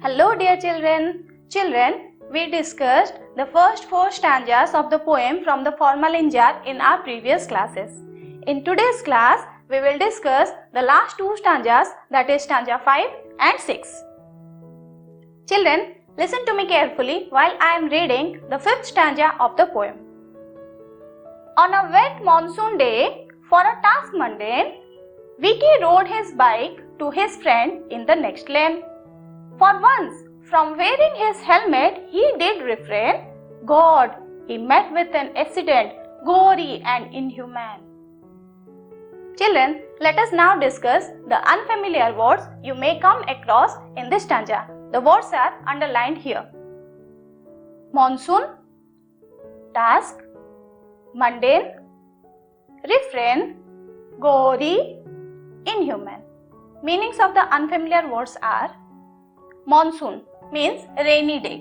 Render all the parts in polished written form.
Hello dear children. Children, we discussed the first 4 stanzas of the poem from the Formalin jar in our previous classes. In today's class, we will discuss the last 2 stanzas, that is stanza 5 and 6. Children, listen to me carefully while I am reading the 5th stanza of the poem. On a wet monsoon day, for a task mundane, Vicky rode his bike to his friend in the next lane. For once, from wearing his helmet, he did refrain. God, he met with an accident, gory and inhuman. Children, let us now discuss the unfamiliar words you may come across in this stanza. The words are underlined here. Monsoon, task, mundane, refrain, gory, inhuman. Meanings of the unfamiliar words are: monsoon means rainy day.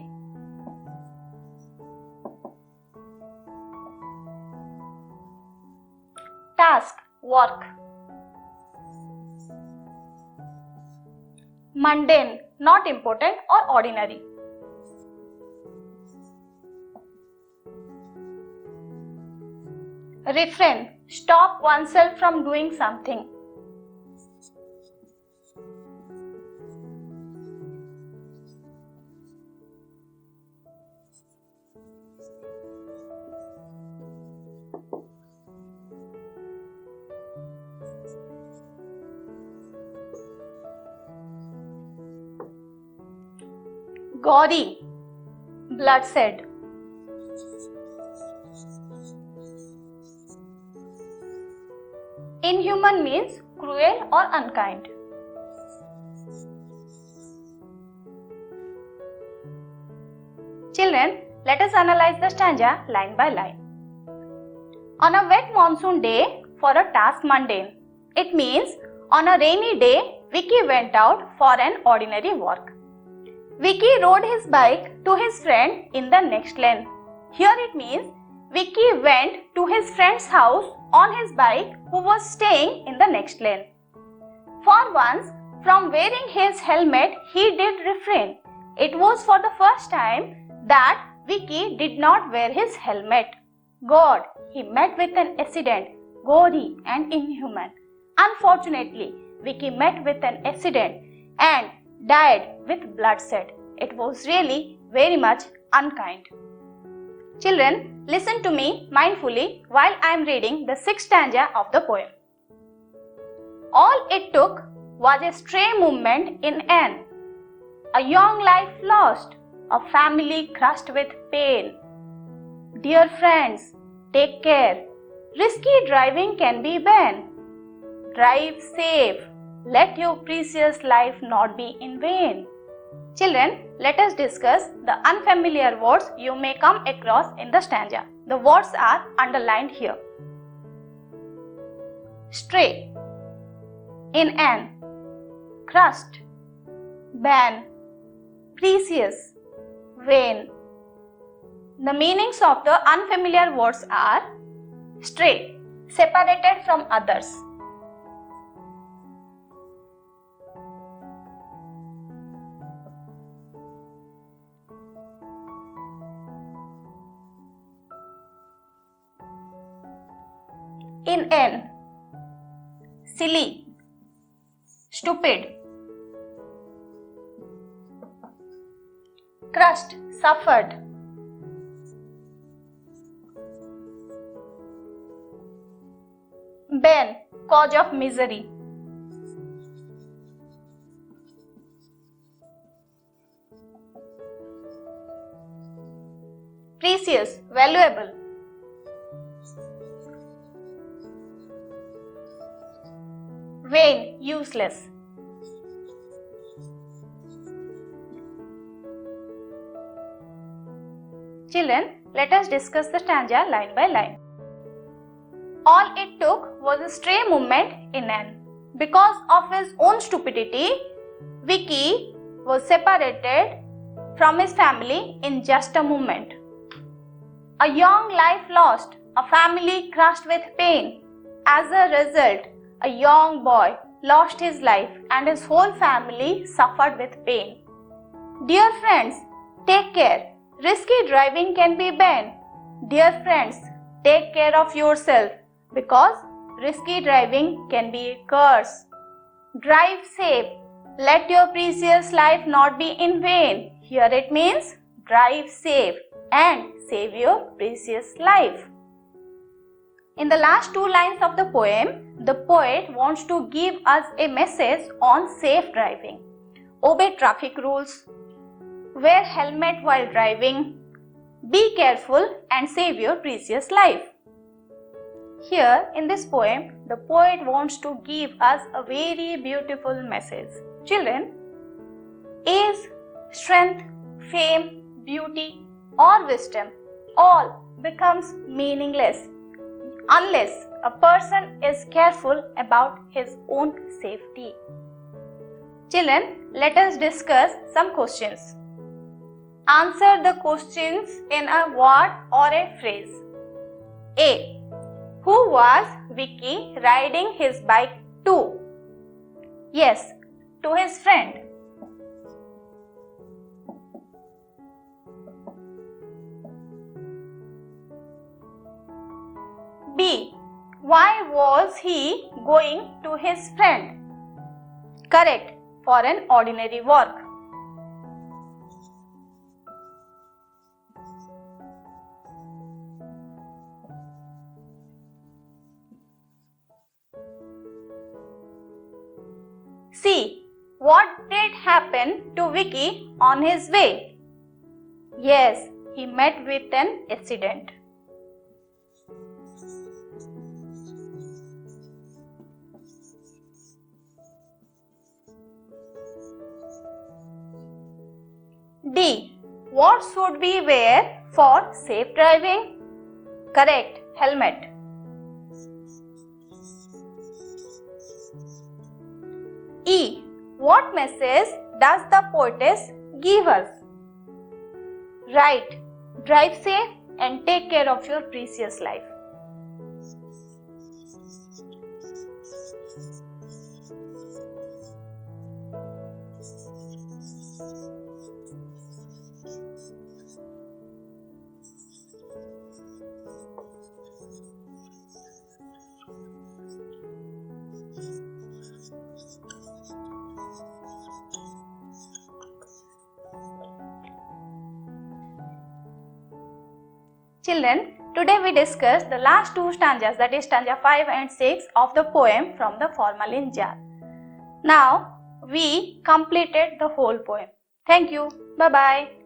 Task, work. Mundane, not important or ordinary. Refrain, stop oneself from doing something. Gory, bloodshed. Inhuman means cruel or unkind. Children, let us analyze the stanza line by line. On a wet monsoon day, for a task mundane. It means on a rainy day, Vicky went out for an ordinary work. Vicky rode his bike to his friend in the next lane. Here it means Vicky went to his friend's house on his bike who was staying in the next lane. For once, from wearing his helmet, he did refrain. It was for the first time that Vicky did not wear his helmet. God, he met with an accident, gory and inhuman. Unfortunately, Vicky met with an accident and died with bloodshed. It was really very much unkind. Children, listen to me mindfully while I am reading the 6th stanza of the poem. All it took was a stray movement in a young life lost, a family crushed with pain. Dear friends, take care. Risky driving can be banned. Drive safe. Let your precious life not be in vain. Children, let us discuss the unfamiliar words you may come across in the stanza. The words are underlined here. Stray, in an, crushed, ban, precious, vain. The meanings of the unfamiliar words are: stray, separated from others. In an, silly, stupid. Crushed, suffered. Bane, cause of misery. Precious, valuable. Vain, useless. Children, let us discuss the stanza line by line. All it took was a stray movement in an. Because of his own stupidity, Vicky was separated from his family in just a moment. A young life lost, a family crushed with pain. As a result, a young boy lost his life and his whole family suffered with pain. Dear friends, take care. Risky driving can be banned. Dear friends, take care of yourself because risky driving can be a curse. Drive safe. Let your precious life not be in vain. Here it means drive safe and save your precious life. In the last two lines of the poem, the poet wants to give us a message on safe driving. Obey traffic rules. Wear helmet while driving. Be careful and save your precious life. Here in this poem, the poet wants to give us a very beautiful message. Children, age, strength, fame, beauty or wisdom all becomes meaningless unless a person is careful about his own safety. Children, let us discuss some questions. Answer the questions in a word or a phrase. A. Who was Vicky riding his bike to? Yes, to his friend. B. Why was he going to his friend? Correct, for an ordinary work. C. What did happen to Vicky on his way? Yes, he met with an accident. D. What should we wear for safe driving? Correct, helmet. E. What message does the poetess give us? Right, drive safe and take care of your precious life. Children, today we discussed the last two stanzas, that is stanza 5 and 6 of the poem from the Formalin jar. Now we completed the whole poem. Thank you. Bye-bye.